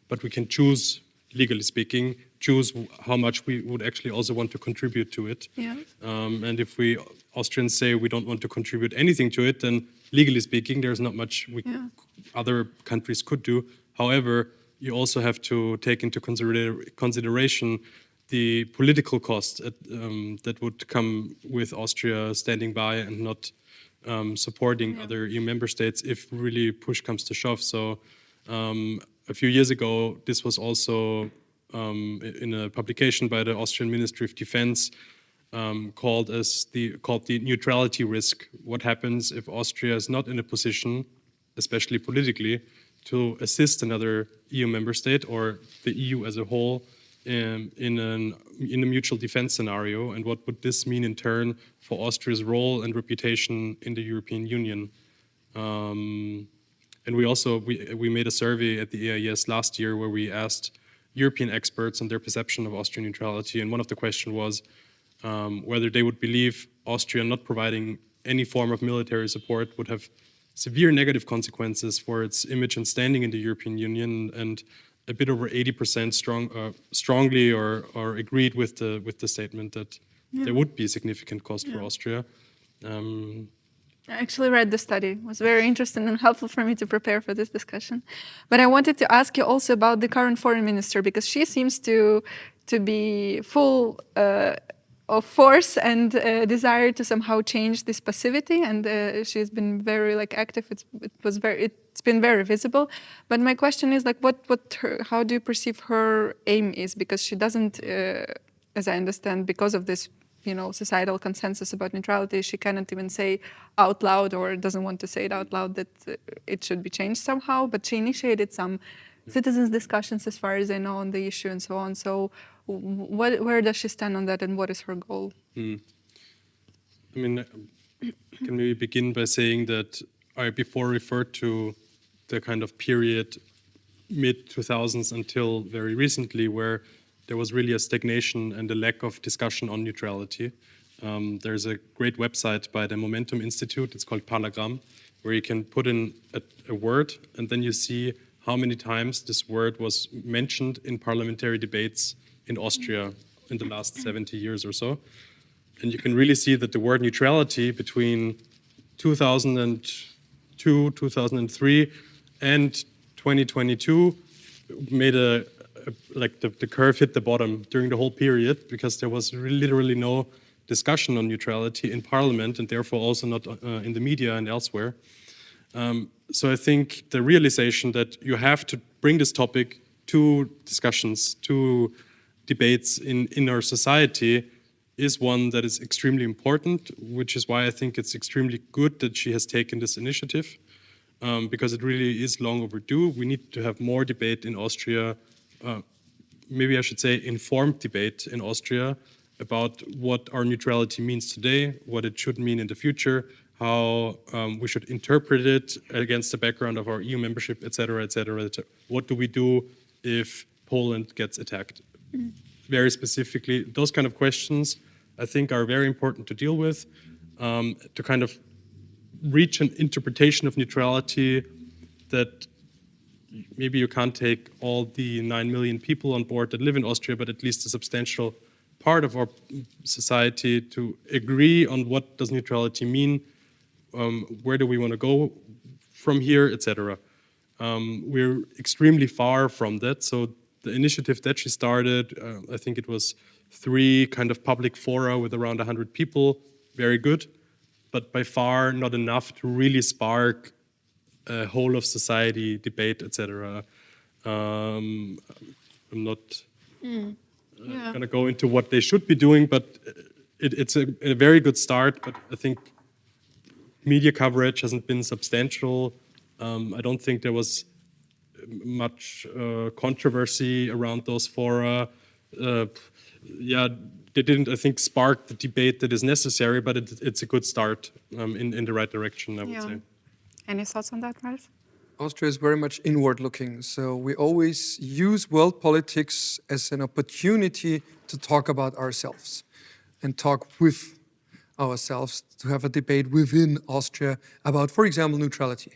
but we can choose, legally speaking, choose how much we would actually also want to contribute to it. Yeah. And if we Austrians say we don't want to contribute anything to it, then legally speaking, there's not much other countries could do. However, you also have to take into consideration the political cost that would come with Austria standing by and not supporting other EU member states if really push comes to shove. So a few years ago, this was also in a publication by the Austrian Ministry of Defense called the neutrality risk. What happens if Austria is not in a position, especially politically, to assist another EU member state or the EU as a whole in a mutual defense scenario, and what would this mean in turn for Austria's role and reputation in the European Union? And we made a survey at the EIS last year where we asked European experts on their perception of Austrian neutrality, and one of the questions was whether they would believe Austria not providing any form of military support would have severe negative consequences for its image and standing in the European Union, and a bit over 80% strongly or agreed with the statement that there would be significant cost for Austria. I actually read the study. It was very interesting and helpful for me to prepare for this discussion. But I wanted to ask you also about the current foreign minister, because she seems to be full of force and desire to somehow change this passivity, and she's been very active. It's been very visible. But my question is how do you perceive her aim is? Because she doesn't, as I understand, because of this societal consensus about neutrality, she cannot even say out loud, or doesn't want to say it out loud, that it should be changed somehow. But she initiated some citizens' discussions, as far as I know, on the issue and so on. So where does she stand on that, and what is her goal? I mean, I can maybe begin by saying that I before referred to the kind of period mid-2000s until very recently where there was really a stagnation and a lack of discussion on neutrality. There's a great website by the Momentum Institute, it's called Parlagram, where you can put in a word and then you see how many times this word was mentioned in parliamentary debates in Austria in the last 70 years or so. And you can really see that the word neutrality between 2002, 2003 and 2022 made the curve hit the bottom during the whole period, because there was literally no discussion on neutrality in parliament, and therefore also not in the media and elsewhere. So I think the realization that you have to bring this topic to discussions, to debates in our society is one that is extremely important, which is why I think it's extremely good that she has taken this initiative, because it really is long overdue. We need to have more debate in Austria, maybe I should say informed debate in Austria about what our neutrality means today, what it should mean in the future, how we should interpret it against the background of our EU membership, et cetera, et cetera, et cetera. What do we do if Poland gets attacked? Very specifically, those kind of questions I think are very important to deal with, to kind of reach an interpretation of neutrality that maybe you can't take all the 9 million people on board that live in Austria, but at least a substantial part of our society to agree on what does neutrality mean, where do we want to go from here, etc. We're extremely far from that. So the initiative that she started, I think it was 3 kind of public fora with around 100 people, very good, but by far not enough to really spark a whole of society debate, etc. I'm not going to go into what they should be doing, but it's a very good start. But I think media coverage hasn't been substantial. I don't think there was much controversy around those fora. They didn't, I think, spark the debate that is necessary, but it's a good start in the right direction, I would say. Any thoughts on that, Ralph? Austria is very much inward-looking, so we always use world politics as an opportunity to talk about ourselves and talk with ourselves, to have a debate within Austria about, for example, neutrality.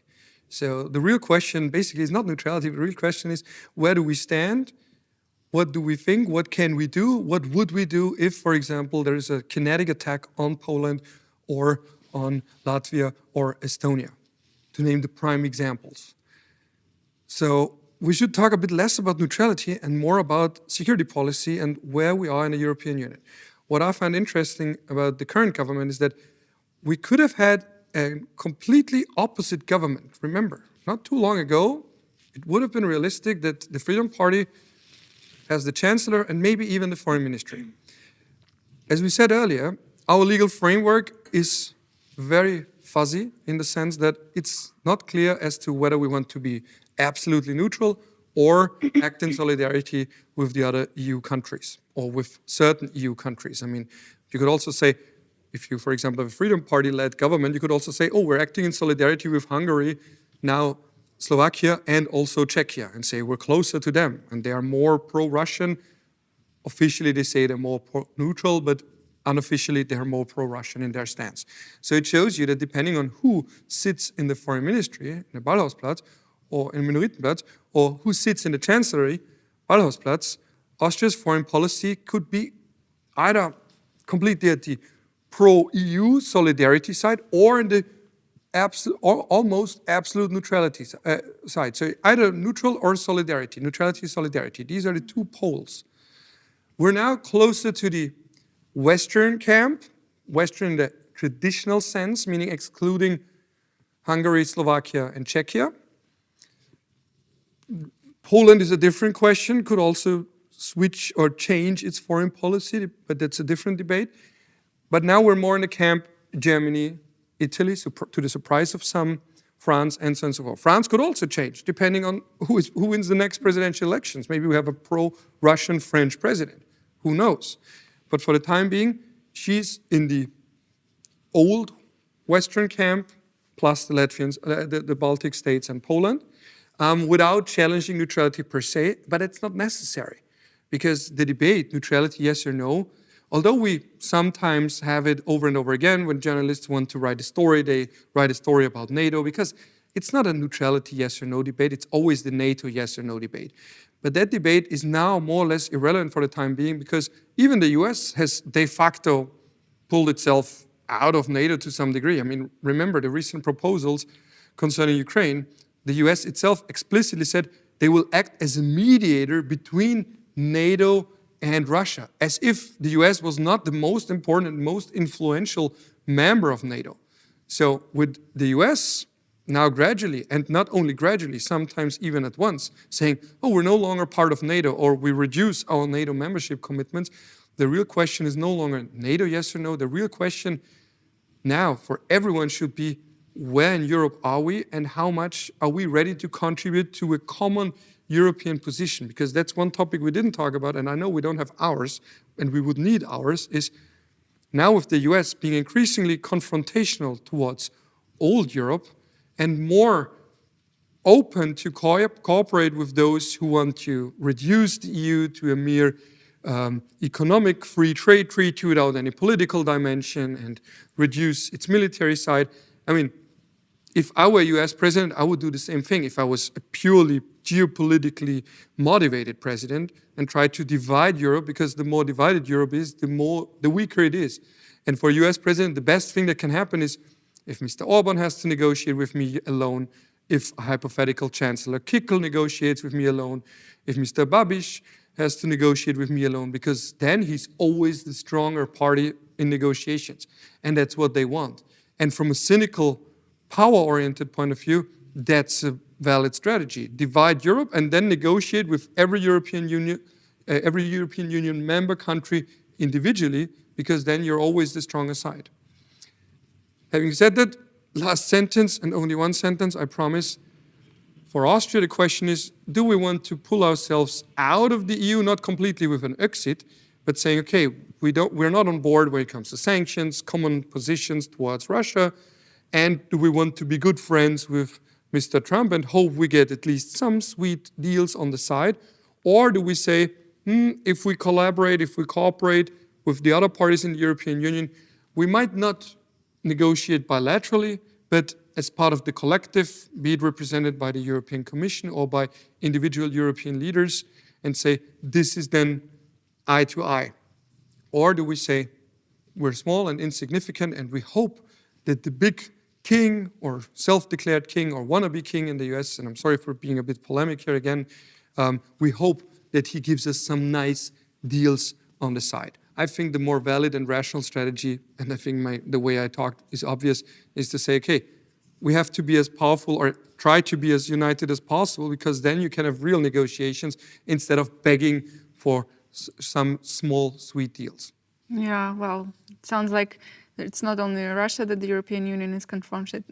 So the real question basically is not neutrality, the real question is, where do we stand? What do we think? What can we do? What would we do if, for example, there is a kinetic attack on Poland or on Latvia or Estonia, to name the prime examples? So we should talk a bit less about neutrality and more about security policy and where we are in the European Union. What I find interesting about the current government is that we could have had a completely opposite government. Remember, not too long ago, it would have been realistic that the Freedom Party has the Chancellor and maybe even the Foreign Ministry. As we said earlier, our legal framework is very fuzzy in the sense that it's not clear as to whether we want to be absolutely neutral or act in solidarity with the other EU countries or with certain EU countries. I mean, you could also say, if you, for example, have a Freedom Party-led government, you could also say, oh, we're acting in solidarity with Hungary, now Slovakia, and also Czechia, and say we're closer to them, and they are more pro-Russian. Officially, they say they're more neutral, but unofficially, they're more pro-Russian in their stance. So it shows you that depending on who sits in the foreign ministry, in the Ballhausplatz, or in Minoritenplatz, or who sits in the chancellery, Ballhausplatz, Austria's foreign policy could be either completely at the pro-EU solidarity side or in the almost absolute neutrality side. So either neutral or solidarity, neutrality, solidarity. These are the two poles. We're now closer to the Western camp, Western in the traditional sense, meaning excluding Hungary, Slovakia, and Czechia. Poland is a different question, could also switch or change its foreign policy, but that's a different debate. But now we're more in the camp Germany, Italy, to the surprise of some, France, and so on and so forth. France could also change, depending on who wins the next presidential elections. Maybe we have a pro-Russian French president. Who knows? But for the time being, she's in the old Western camp, plus the Latvians, the Baltic states and Poland, without challenging neutrality per se, but it's not necessary. Because the debate, neutrality, yes or no, although we sometimes have it over and over again when journalists want to write a story, they write a story about NATO, because it's not a neutrality yes or no debate, it's always the NATO yes or no debate. But that debate is now more or less irrelevant for the time being, because even the US has de facto pulled itself out of NATO to some degree. I mean, remember the recent proposals concerning Ukraine, the US itself explicitly said they will act as a mediator between NATO and Russia, as if the US was not the most important, most influential member of NATO. So with the US now gradually, and not only gradually, sometimes even at once, saying, oh, we're no longer part of NATO, or we reduce our NATO membership commitments, the real question is no longer NATO, yes or no. The real question now for everyone should be, where in Europe are we, and how much are we ready to contribute to a common European position? Because that's one topic we didn't talk about, and I know we don't have ours, and we would need ours, is now with the US being increasingly confrontational towards old Europe and more open to cooperate with those who want to reduce the EU to a mere economic free trade treaty without any political dimension and reduce its military side. I mean, if I were US president, I would do the same thing if I was a purely geopolitically motivated president and try to divide Europe, because the more divided Europe is, the weaker it is. And for a US president, the best thing that can happen is if Mr. Orban has to negotiate with me alone, if a hypothetical Chancellor Kickl negotiates with me alone, if Mr. Babiš has to negotiate with me alone, because then he's always the stronger party in negotiations. And that's what they want. And from a cynical, power-oriented point of view, that's a valid strategy. Divide Europe and then negotiate with every European Union member country individually, because then you're always the stronger side. Having said that, last sentence, and only one sentence, I promise. For Austria, the question is, do we want to pull ourselves out of the EU, not completely with an exit, but saying, okay, we're not on board when it comes to sanctions, common positions towards Russia, and do we want to be good friends with Mr. Trump and hope we get at least some sweet deals on the side? Or do we say, if we collaborate, if we cooperate with the other parties in the European Union, we might not negotiate bilaterally, but as part of the collective, be it represented by the European Commission or by individual European leaders, and say, this is then eye to eye? Or do we say, we're small and insignificant, and we hope that the big king or self-declared king or wannabe king in the US, and I'm sorry for being a bit polemic here again, we hope that he gives us some nice deals on the side. I think the more valid and rational strategy, and I think the way I talked is obvious, is to say, okay, we have to be as powerful or try to be as united as possible, because then you can have real negotiations instead of begging for some small, sweet deals. Yeah, well, it sounds like it's not only Russia that the European Union is confronted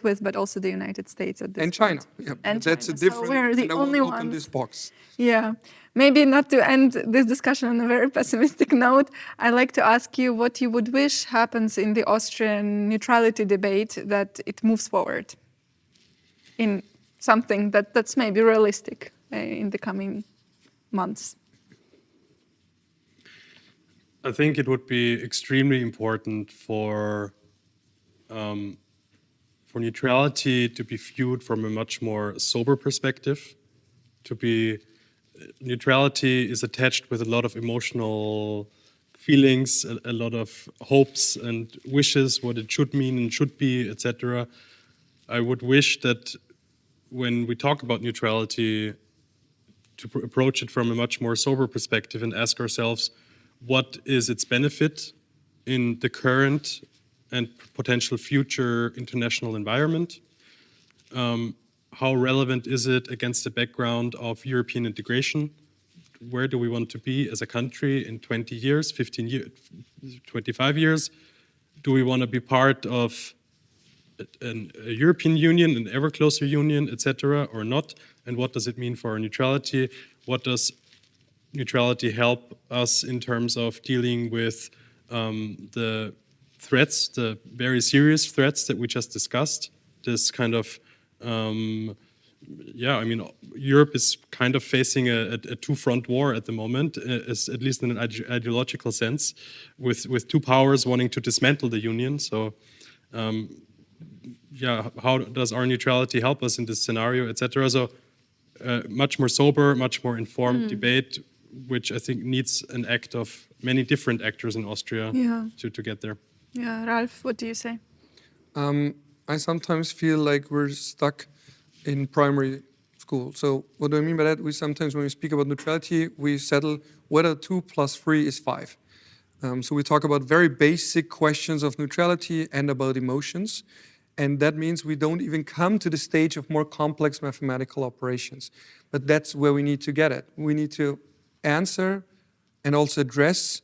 with, but also the United States at this and point. China. Yeah, And that's China. a different. So we're the and I only won't open ones. this box. Yeah, maybe not to end this discussion on a very pessimistic note, I'd like to ask you what you would wish happens in the Austrian neutrality debate, that it moves forward in something that's maybe realistic in the coming months. I think it would be extremely important for neutrality to be viewed from a much more sober perspective. Neutrality is attached with a lot of emotional feelings, a lot of hopes and wishes, what it should mean and should be, etc. I would wish that when we talk about neutrality, to approach it from a much more sober perspective and ask ourselves, what is its benefit in the current and potential future international environment? How relevant is it against the background of European integration? Where do we want to be as a country in 20 years, 15 years, 25 years? Do we want to be part of a European Union, an ever closer union, etc., or not? And what does it mean for our neutrality? What does neutrality help us in terms of dealing with the threats, the very serious threats that we just discussed? This kind of, Europe is kind of facing a two-front war at the moment, at least in an ideological sense, with two powers wanting to dismantle the Union. So, how does our neutrality help us in this scenario, etc.? So, much more sober, much more informed debate, which I think needs an act of many different actors in Austria to get there. Yeah, Ralph, what do you say? I sometimes feel like we're stuck in primary school. So what do I mean by that? We sometimes, when we speak about neutrality, we settle whether 2 + 3 is 5. So we talk about very basic questions of neutrality and about emotions. And that means we don't even come to the stage of more complex mathematical operations. But that's where we need to get at. We need to answer and also address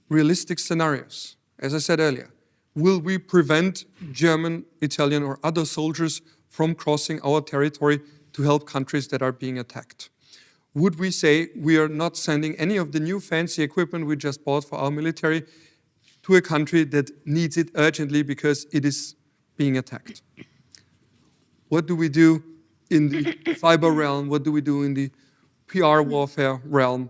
realistic scenarios. As I said earlier, will we prevent German, Italian, or other soldiers from crossing our territory to help countries that are being attacked? Would we say we are not sending any of the new fancy equipment we just bought for our military to a country that needs it urgently because it is being attacked? What do we do in the cyber realm? What do we do in the PR warfare realm?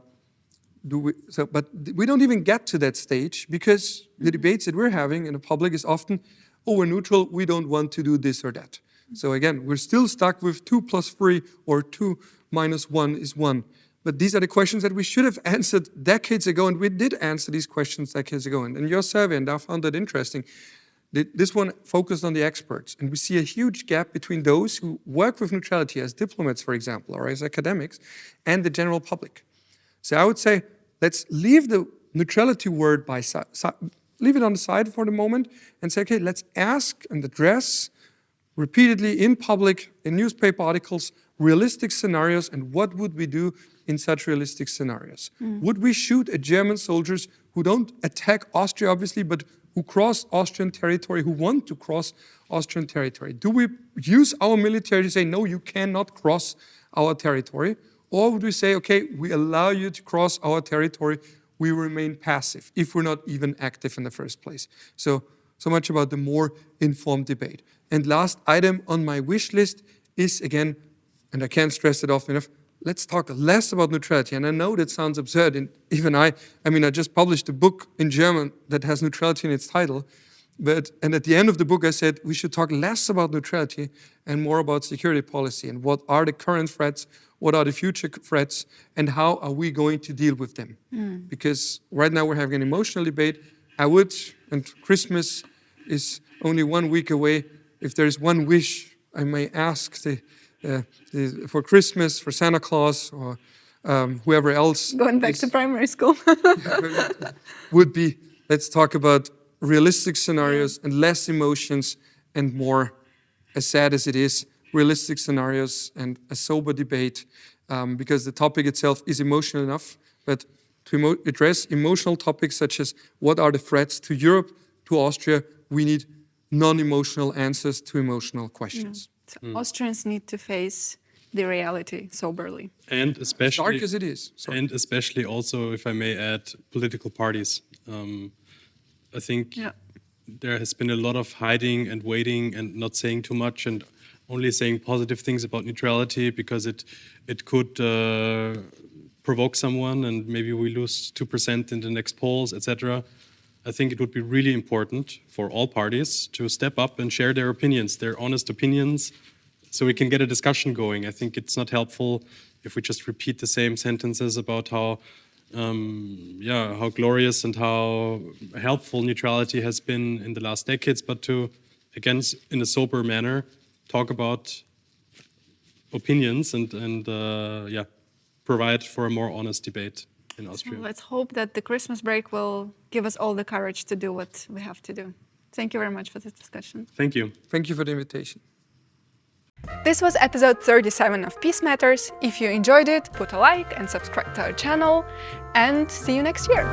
But we don't even get to that stage, because the debates that we're having in the public is often, oh, we're neutral, we don't want to do this or that. So again, we're still stuck with 2 + 3 or 2 - 1 is 1. But these are the questions that we should have answered decades ago, and we did answer these questions decades ago. And in your survey, and I found that interesting, this one focused on the experts. And we see a huge gap between those who work with neutrality as diplomats, for example, or as academics, and the general public. So I would say, let's leave the neutrality word leave it on the side for the moment and say, okay, let's ask and address repeatedly in public, in newspaper articles, realistic scenarios, and what would we do in such realistic scenarios? Would we shoot at German soldiers who don't attack Austria, obviously, but who cross Austrian territory, who want to cross Austrian territory? Do we use our military to say, no, you cannot cross our territory? Or would we say, okay, we allow you to cross our territory, we remain passive if we're not even active in the first place? So so much about the more informed debate. And last item on my wish list is, again, and I can't stress it often enough, let's talk less about neutrality. And I know that sounds absurd, and even I just published a book in German that has neutrality in its title, and at the end of the book I said we should talk less about neutrality and more about security policy and what are the current threats, what are the future threats, and how are we going to deal with them. Because right now we're having an emotional debate. And Christmas is only 1 week away. If there is one wish I may ask for Christmas, for Santa Claus, or whoever else. Going back to primary school. Would be, let's talk about realistic scenarios and less emotions and more, as sad as it is, realistic scenarios and a sober debate, because the topic itself is emotional enough, but to address emotional topics such as what are the threats to Europe, to Austria, we need non-emotional answers to emotional questions. So Austrians need to face the reality soberly. And especially, dark as it is. Sorry. And especially also, if I may add, political parties. I think there has been a lot of hiding and waiting and not saying too much and only saying positive things about neutrality because it could provoke someone and maybe we lose 2% in the next polls, etc. I think it would be really important for all parties to step up and share their opinions, their honest opinions, so we can get a discussion going. I think it's not helpful if we just repeat the same sentences about how glorious and how helpful neutrality has been in the last decades, but to, again, in a sober manner, talk about opinions and provide for a more honest debate in Austria. So let's hope that the Christmas break will give us all the courage to do what we have to do. Thank you very much for this discussion. Thank you. Thank you for the invitation. This was episode 37 of Peace Matters. If you enjoyed it, put a like and subscribe to our channel, and see you next year.